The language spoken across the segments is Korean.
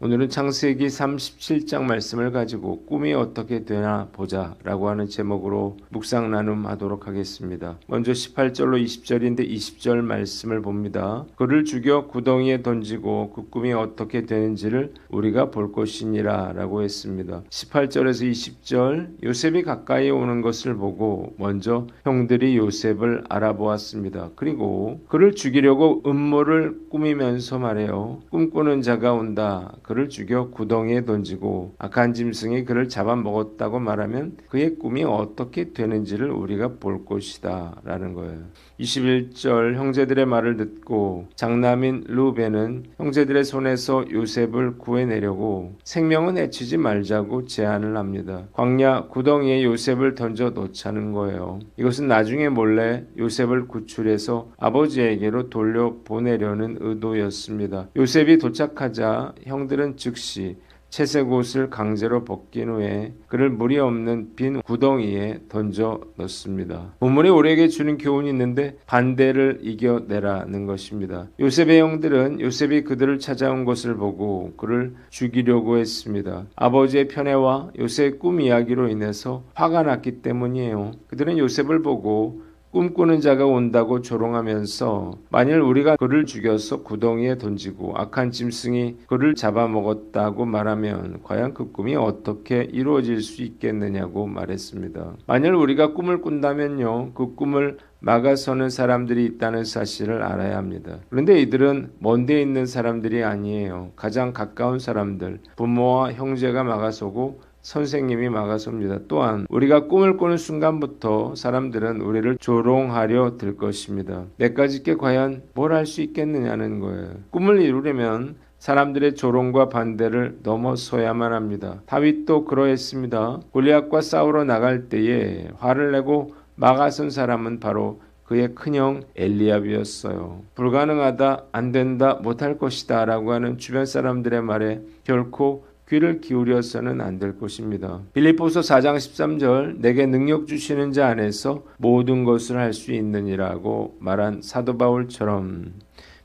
오늘은 창세기 37장 말씀을 가지고 꿈이 어떻게 되나 보자 라고 하는 제목으로 묵상 나눔하도록 하겠습니다. 먼저 18절로 20절인데 20절 말씀을 봅니다. 그를 죽여 구덩이에 던지고 그 꿈이 어떻게 되는지를 우리가 볼 것이니라 라고 했습니다. 18절에서 20절 요셉이 가까이 오는 것을 보고 먼저 형들이 요셉을 알아보았습니다. 그리고 그를 죽이려고 음모를 꾸미면서 말해요. 꿈꾸는 자가 온다. 그를 죽여 구덩이에 던지고 악한 짐승이 그를 잡아먹었다고 말하면 그의 꿈이 어떻게 되는지를 우리가 볼 것이다 라는 거예요. 21절 형제들의 말을 듣고 장남인 르우벤은 형제들의 손에서 요셉을 구해내려고 생명은 해치지 말자고 제안을 합니다. 광야 구덩이에 요셉을 던져 놓자는 거예요. 이것은 나중에 몰래 요셉을 구출해서 아버지에게로 돌려보내려는 의도였습니다. 요셉이 도착하자 형들은 즉시 채색 옷을 강제로 벗긴 후에 그를 물이 없는 빈 구덩이에 던져 넣습니다. 본문이 우리에게 주는 교훈이 있는데 반대를 이겨내라는 것입니다. 요셉의 형들은 요셉이 그들을 찾아온 것을 보고 그를 죽이려고 했습니다. 아버지의 편애와 요셉의 꿈 이야기로 인해서 화가 났기 때문이에요. 그들은 요셉을 보고 꿈꾸는 자가 온다고 조롱하면서 만일 우리가 그를 죽여서 구덩이에 던지고 악한 짐승이 그를 잡아먹었다고 말하면 과연 그 꿈이 어떻게 이루어질 수 있겠느냐고 말했습니다. 만일 우리가 꿈을 꾼다면요, 그 꿈을 막아서는 사람들이 있다는 사실을 알아야 합니다. 그런데 이들은 먼 데 있는 사람들이 아니에요. 가장 가까운 사람들, 부모와 형제가 막아서고 선생님이 막아섭니다. 또한 우리가 꿈을 꾸는 순간부터 사람들은 우리를 조롱하려 들 것입니다. 내까짓게 과연 뭘 할 수 있겠느냐는 거예요. 꿈을 이루려면 사람들의 조롱과 반대를 넘어서야만 합니다. 다윗도 그러했습니다. 골리앗과 싸우러 나갈 때에 화를 내고 막아선 사람은 바로 그의 큰형 엘리압이었어요. 불가능하다, 안 된다, 못할 것이다 라고 하는 주변 사람들의 말에 결코 귀를 기울여서는 안 될 것입니다. 빌립보서 4장 13절 내게 능력 주시는 자 안에서 모든 것을 할 수 있느니라고 말한 사도 바울처럼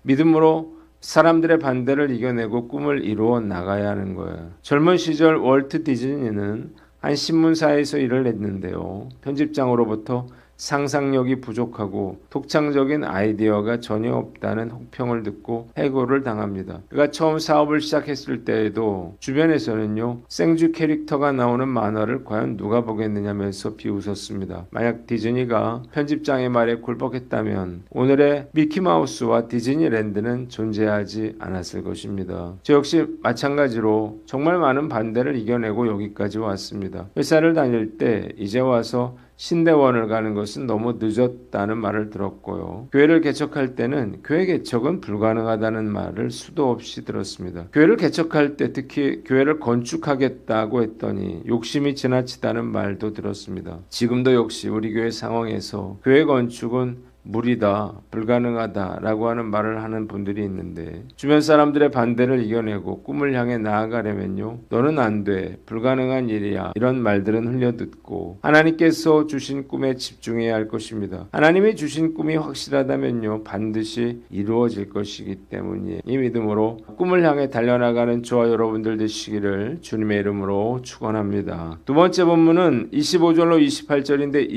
믿음으로 사람들의 반대를 이겨내고 꿈을 이루어 나가야 하는 거예요. 젊은 시절 월트 디즈니는 한 신문사에서 일을 했는데요. 편집장으로부터 상상력이 부족하고 독창적인 아이디어가 전혀 없다는 혹평을 듣고 해고를 당합니다. 그가 처음 사업을 시작했을 때에도 주변에서는요, 생쥐 캐릭터가 나오는 만화를 과연 누가 보겠느냐면서 비웃었습니다. 만약 디즈니가 편집장의 말에 굴복했다면 오늘의 미키마우스와 디즈니랜드는 존재하지 않았을 것입니다. 저 역시 마찬가지로 정말 많은 반대를 이겨내고 여기까지 왔습니다. 회사를 다닐 때 이제 와서 신대원을 가는 것은 너무 늦었다는 말을 들었고요. 교회를 개척할 때는 교회 개척은 불가능하다는 말을 수도 없이 들었습니다. 교회를 개척할 때 특히 교회를 건축하겠다고 했더니 욕심이 지나치다는 말도 들었습니다. 지금도 역시 우리 교회 상황에서 교회 건축은 무리다, 불가능하다 라고 하는 말을 하는 분들이 있는데 주변 사람들의 반대를 이겨내고 꿈을 향해 나아가려면요, 너는 안 돼, 불가능한 일이야, 이런 말들은 흘려듣고 하나님께서 주신 꿈에 집중해야 할 것입니다. 하나님이 주신 꿈이 확실하다면요, 반드시 이루어질 것이기 때문이에요. 이 믿음으로 꿈을 향해 달려나가는 저와 여러분들 되시기를 주님의 이름으로 축원합니다. 두 번째 본문은 25절로 28절인데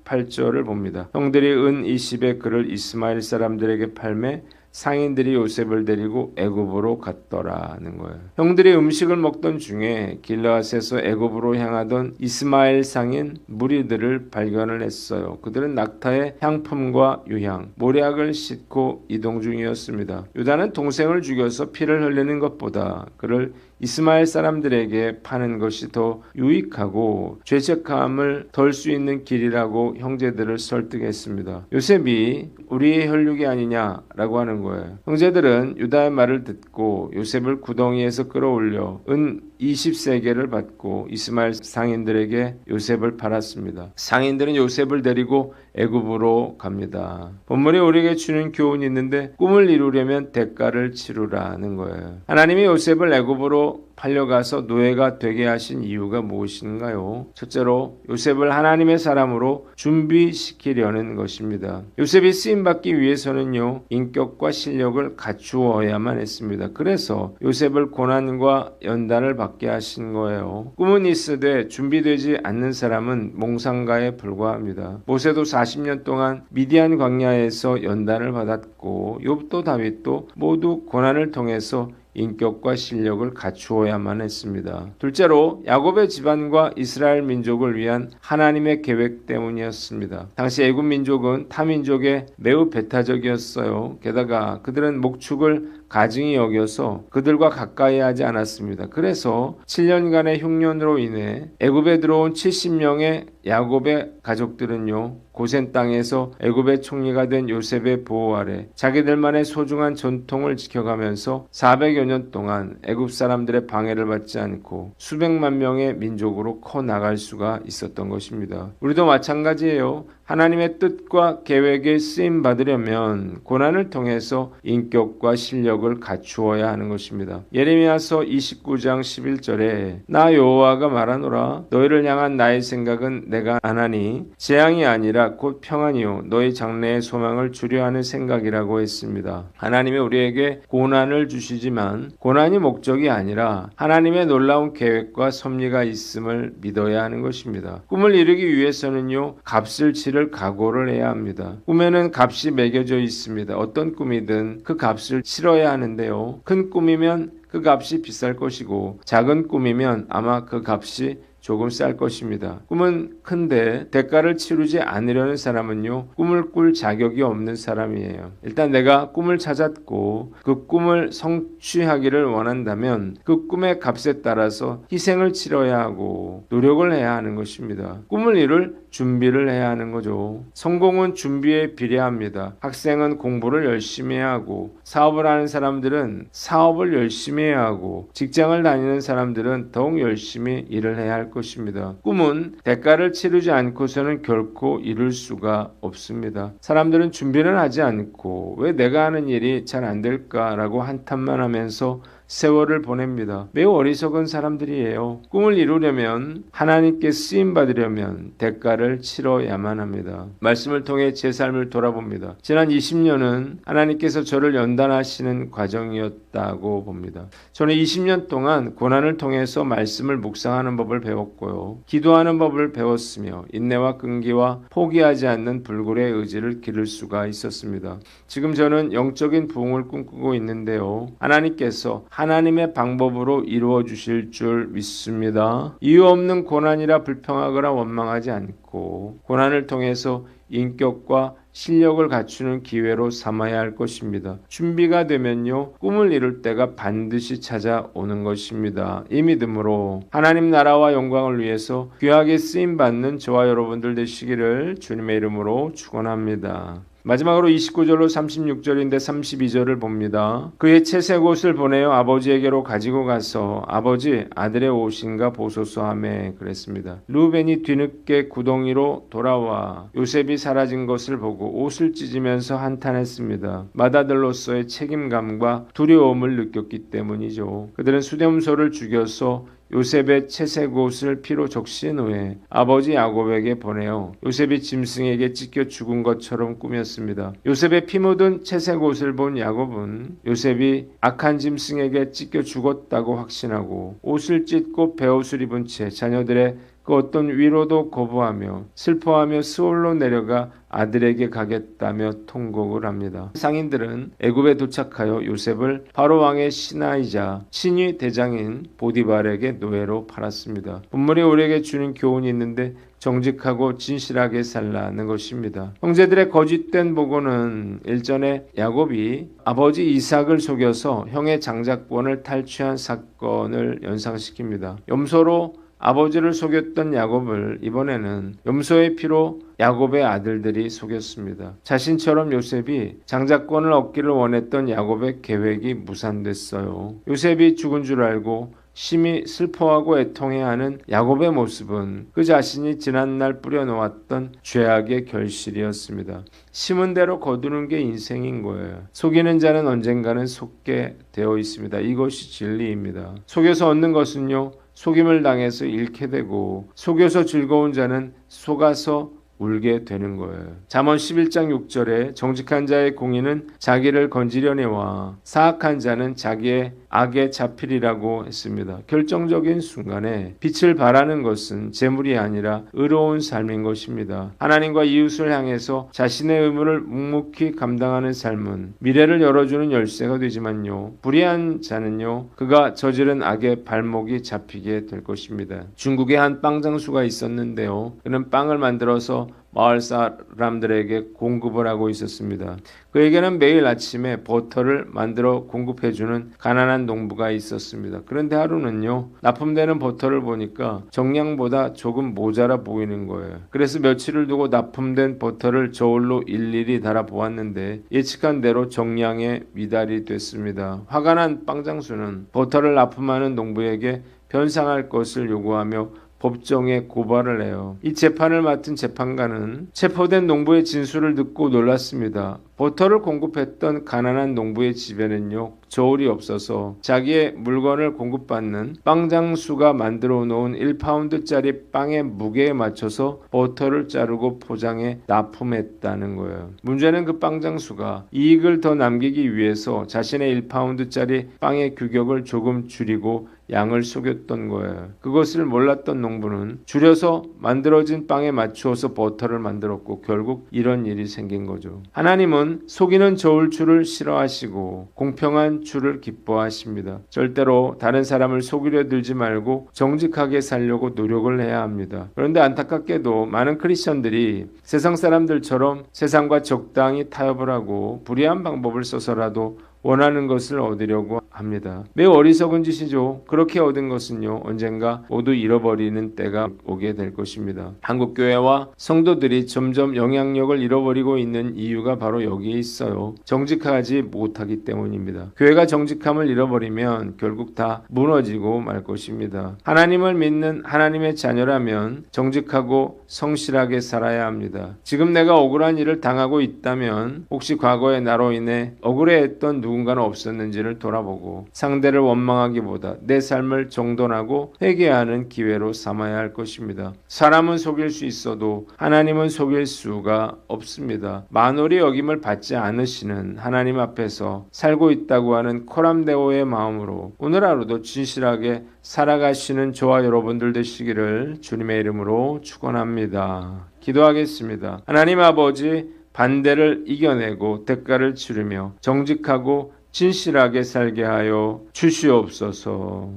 28절을 봅니다. 형들이 은 20에 그를 이스마엘 사람들에게 팔매 상인들이 요셉을 데리고 애굽으로 갔더라는 거예요. 형들이 음식을 먹던 중에 길르앗에서 애굽으로 향하던 이스마엘 상인 무리들을 발견을 했어요. 그들은 낙타의 향품과 유향, 모략을 싣고 이동 중이었습니다. 유다는 동생을 죽여서 피를 흘리는 것보다 그를 이스마엘 사람들에게 파는 것이 더 유익하고 죄책감을 덜 수 있는 길이라고 형제들을 설득했습니다. 요셉이 우리의 혈육이 아니냐라고 하는 거예요. 형제들은 유다의 말을 듣고 요셉을 구덩이에서 끌어올려 은 20세겔을 받고 이스마엘 상인들에게 요셉을 팔았습니다. 상인들은 요셉을 데리고 애굽으로 갑니다. 본문이 우리에게 주는 교훈이 있는데 꿈을 이루려면 대가를 치르라는 거예요. 하나님이 요셉을 애굽으로 팔려가서 노예가 되게 하신 이유가 무엇인가요? 첫째로 요셉을 하나님의 사람으로 준비시키려는 것입니다. 요셉이 쓰임받기 위해서는요, 인격과 실력을 갖추어야만 했습니다. 그래서 요셉을 고난과 연단을 받게 하신 거예요. 꿈은 있으되 준비되지 않는 사람은 몽상가에 불과합니다. 모세도 40년 동안 미디안 광야에서 연단을 받았고 욥도 다윗도 모두 고난을 통해서 인격과 실력을 갖추어야만 했습니다. 둘째로 야곱의 집안과 이스라엘 민족을 위한 하나님의 계획 때문이었습니다. 당시 애굽 민족은 타 민족에 매우 배타적이었어요. 게다가 그들은 목축을 가증히 여겨서 그들과 가까이 하지 않았습니다. 그래서 7년간의 흉년으로 인해 애굽에 들어온 70명의 야곱의 가족들은요, 고센 땅에서 애굽의 총리가 된 요셉의 보호 아래 자기들만의 소중한 전통을 지켜가면서 400여 년 동안 애굽 사람들의 방해를 받지 않고 수백만 명의 민족으로 커 나갈 수가 있었던 것입니다. 우리도 마찬가지예요. 하나님의 뜻과 계획에 쓰임 받으려면 고난을 통해서 인격과 실력을 갖추어야 하는 것입니다. 예레미야서 29장 11절에 나 여호와가 말하노라 너희를 향한 나의 생각은 내가 아나니 재앙이 아니라 곧 평안이요 너희 장래의 소망을 주려 하는 생각이라고 했습니다. 하나님이 우리에게 고난을 주시지만 고난이 목적이 아니라 하나님의 놀라운 계획과 섭리가 있음을 믿어야 하는 것입니다. 꿈을 이루기 위해서는요, 값을 치를 각오를 해야 합니다. 꿈에는 값이 매겨져 있습니다. 어떤 꿈이든 그 값을 치러야 하는데요. 큰 꿈이면 그 값이 비쌀 것이고 작은 꿈이면 아마 그 값이 조금 쌀 것입니다. 꿈은 큰데 대가를 치르지 않으려는 사람은요, 꿈을 꿀 자격이 없는 사람이에요. 일단 내가 꿈을 찾았고 그 꿈을 성취하기를 원한다면 그 꿈의 값에 따라서 희생을 치러야 하고 노력을 해야 하는 것입니다. 꿈을 이룰 준비를 해야 하는 거죠. 성공은 준비에 비례합니다. 학생은 공부를 열심히 해야 하고 사업을 하는 사람들은 사업을 열심히 해야 하고 직장을 다니는 사람들은 더욱 열심히 일을 해야 할 것입니다. 꿈은 대가를 치르지 않고서는 결코 이룰 수가 없습니다. 사람들은 준비를 하지 않고 왜 내가 하는 일이 잘 안 될까라고 한탄만 하면서 세월을 보냅니다. 매우 어리석은 사람들이에요. 꿈을 이루려면 하나님께 쓰임 받으려면 대가를 치러야만 합니다. 말씀을 통해 제 삶을 돌아봅니다. 지난 20년은 하나님께서 저를 연단하시는 과정이었다고 봅니다. 저는 20년 동안 고난을 통해서 말씀을 묵상하는 법을 배웠고요. 기도하는 법을 배웠으며 인내와 끈기와 포기하지 않는 불굴의 의지를 기를 수가 있었습니다. 지금 저는 영적인 부흥을 꿈꾸고 있는데요. 하나님께서 하나님의 방법으로 이루어 주실 줄 믿습니다. 이유 없는 고난이라 불평하거나 원망하지 않고 고난을 통해서 인격과 실력을 갖추는 기회로 삼아야 할 것입니다. 준비가 되면요, 꿈을 이룰 때가 반드시 찾아오는 것입니다. 이 믿음으로 하나님 나라와 영광을 위해서 귀하게 쓰임받는 저와 여러분들 되시기를 주님의 이름으로 축원합니다. 마지막으로 29절로 36절인데 32절을 봅니다. 그의 채색 옷을 보내어 아버지에게로 가지고 가서 아버지 아들의 옷인가 보소서 하매 그랬습니다. 루벤이 뒤늦게 구덩이로 돌아와 요셉이 사라진 것을 보고 옷을 찢으면서 한탄했습니다. 맏아들로서의 책임감과 두려움을 느꼈기 때문이죠. 그들은 수렴소를 죽여서 요셉의 채색 옷을 피로 적신 후에 아버지 야곱에게 보내어 요셉이 짐승에게 찢겨 죽은 것처럼 꾸몄습니다. 요셉의 피 묻은 채색 옷을 본 야곱은 요셉이 악한 짐승에게 찢겨 죽었다고 확신하고 옷을 찢고 베옷을 입은 채 자녀들의 그 어떤 위로도 거부하며 슬퍼하며 스올로 내려가 아들에게 가겠다며 통곡을 합니다. 상인들은 애굽에 도착하여 요셉을 바로 왕의 신하이자 친위 대장인 보디발에게 노예로 팔았습니다. 본문이 우리에게 주는 교훈이 있는데 정직하고 진실하게 살라는 것입니다. 형제들의 거짓된 보고는 일전에 야곱이 아버지 이삭을 속여서 형의 장자권을 탈취한 사건을 연상시킵니다. 염소로 아버지를 속였던 야곱을 이번에는 염소의 피로 야곱의 아들들이 속였습니다. 자신처럼 요셉이 장자권을 얻기를 원했던 야곱의 계획이 무산됐어요. 요셉이 죽은 줄 알고 심히 슬퍼하고 애통해하는 야곱의 모습은 그 자신이 지난날 뿌려놓았던 죄악의 결실이었습니다. 심은 대로 거두는 게 인생인 거예요. 속이는 자는 언젠가는 속게 되어 있습니다. 이것이 진리입니다. 속여서 얻는 것은요, 속임을 당해서 잃게 되고, 속여서 즐거운 자는 속아서 울게 되는 거예요. 잠언 11장 6절에 정직한 자의 공의는 자기를 건지려내와 사악한 자는 자기의 악에 잡히리라고 했습니다. 결정적인 순간에 빛을 발하는 것은 재물이 아니라 의로운 삶인 것입니다. 하나님과 이웃을 향해서 자신의 의무를 묵묵히 감당하는 삶은 미래를 열어주는 열쇠가 되지만요, 불의한 자는요, 그가 저지른 악의 발목이 잡히게 될 것입니다. 중국에 한 빵 장수가 있었는데요, 그는 빵을 만들어서 마을 사람들에게 공급을 하고 있었습니다. 그에게는 매일 아침에 버터를 만들어 공급해주는 가난한 농부가 있었습니다. 그런데 하루는요, 납품되는 버터를 보니까 정량보다 조금 모자라 보이는 거예요. 그래서 며칠을 두고 납품된 버터를 저울로 일일이 달아보았는데 예측한 대로 정량에 미달이 됐습니다. 화가 난 빵장수는 버터를 납품하는 농부에게 변상할 것을 요구하며 법정에 고발을 해요. 이 재판을 맡은 재판관은 체포된 농부의 진술을 듣고 놀랐습니다. 버터를 공급했던 가난한 농부의 집에는요, 저울이 없어서 자기의 물건을 공급받는 빵장수가 만들어 놓은 1파운드짜리 빵의 무게에 맞춰서 버터를 자르고 포장해 납품했다는 거예요. 문제는 그 빵장수가 이익을 더 남기기 위해서 자신의 1파운드짜리 빵의 규격을 조금 줄이고 양을 속였던 거예요. 그것을 몰랐던 농부는 줄여서 만들어진 빵에 맞추어서 버터를 만들었고 결국 이런 일이 생긴 거죠. 하나님은 속이는 저울추를 싫어하시고 공평한 추를 기뻐하십니다. 절대로 다른 사람을 속이려 들지 말고 정직하게 살려고 노력을 해야 합니다. 그런데 안타깝게도 많은 크리스천들이 세상 사람들처럼 세상과 적당히 타협을 하고 불의한 방법을 써서라도 원하는 것을 얻으려고 합니다. 매우 어리석은 짓이죠. 그렇게 얻은 것은요, 언젠가 모두 잃어버리는 때가 오게 될 것입니다. 한국교회와 성도들이 점점 영향력을 잃어버리고 있는 이유가 바로 여기에 있어요. 정직하지 못하기 때문입니다. 교회가 정직함을 잃어버리면 결국 다 무너지고 말 것입니다. 하나님을 믿는 하나님의 자녀라면 정직하고 성실하게 살아야 합니다. 지금 내가 억울한 일을 당하고 있다면 혹시 과거의 나로 인해 억울해했던 누군가는 없었는지를 돌아보고 상대를 원망하기보다 내 삶을 정돈하고 회개하는 기회로 삼아야 할 것입니다. 사람은 속일 수 있어도 하나님은 속일 수가 없습니다. 만홀히 여김을 받지 않으시는 하나님 앞에서 살고 있다고 하는 코람데오의 마음으로 오늘 하루도 진실하게 살아가시는 저와 여러분들 되시기를 주님의 이름으로 축원합니다. 기도하겠습니다. 하나님 아버지, 반대를 이겨내고 대가를 치르며 정직하고 진실하게 살게 하여 주시옵소서.